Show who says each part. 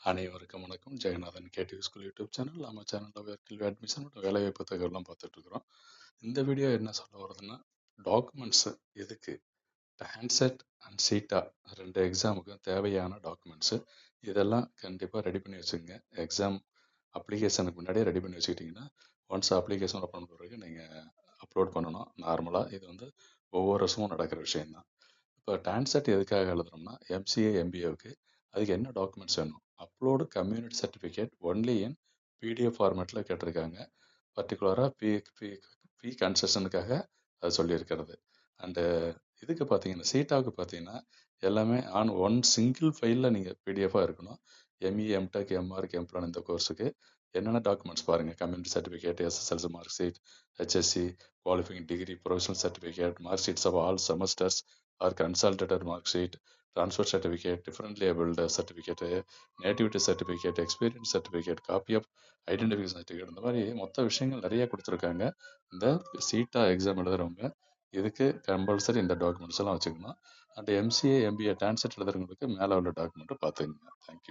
Speaker 1: அனைவருக்கும் வணக்கம். Jeganathan KTV school YouTube channel. நம்ம சேனலில் கல்வி அட்மிஷன் மற்றும் வேலைவாய்ப்பு தகவலாம் பார்த்துட்டு இருக்கிறோம். இந்த வீடியோ என்ன சொல்ல வருதுன்னா, டாக்குமெண்ட்ஸ் எதுக்கு ஹேண்ட்செட் அண்ட் சீட்டா ரெண்டு எக்ஸாமுக்கும் தேவையான டாக்குமெண்ட்ஸு இதெல்லாம் கண்டிப்பாக ரெடி பண்ணி வச்சுக்கோங்க. எக்ஸாம் அப்ளிகேஷனுக்கு முன்னாடியே ரெடி பண்ணி வச்சுக்கிட்டிங்கன்னா, ஒன்ஸ் அப்ளிகேஷன் ஓப்பன் பண்ண பிறகு நீங்கள் அப்லோட் பண்ணணும். நார்மலாக இது வந்து ஒவ்வொரு வருஷமும் நடக்கிற விஷயம்தான். இப்போ டான்செட் எதுக்காக எழுதுறோம்னா, எம்சிஏ எம்பிஏவுக்கு அதுக்கு என்ன டாக்குமெண்ட்ஸ் வேணும்? Upload community certificate only in PDF ஃபார்மேட்டில் கேட்டிருக்காங்க. பர்டிகுலராக ஃபீ கன்செஷனுக்காக அது சொல்லியிருக்கிறது. அண்டு இதுக்கு பார்த்தீங்கன்னா, சீட்டாவுக்கு பார்த்தீங்கன்னா எல்லாமே ஆன் ஒன் சிங்கிள் ஃபைலில் நீங்கள் பிடிஎஃபாக இருக்கணும். எம்இ, எம்டெக், எம்ஆர்க், எம்ப்ளான் இந்த கோர்ஸுக்கு என்னென்ன டாக்குமெண்ட்ஸ் பாருங்கள். Community certificate, SSLC mark sheet, HSC, qualifying degree, professional certificate, mark sheets of all semesters or consolidated mark sheet, transfer certificate, differently abled certificate, nativity certificate, experience certificate, copy of identification certificate, இந்த மாதிரி மொத்த விஷயங்கள் நிறைய கொடுத்துருக்காங்க. இந்த சீட்டா exam எழுதுறவங்க இதுக்கு compulsory இந்த documents எல்லாம் வச்சுக்கணும். அண்ட் எம்சிஏ எம்பிஏ டான்செட் எழுதுறவங்களுக்கு மேலே உள்ள டாக்குமெண்ட்டை பார்த்துக்கங்க. தேங்க்யூ.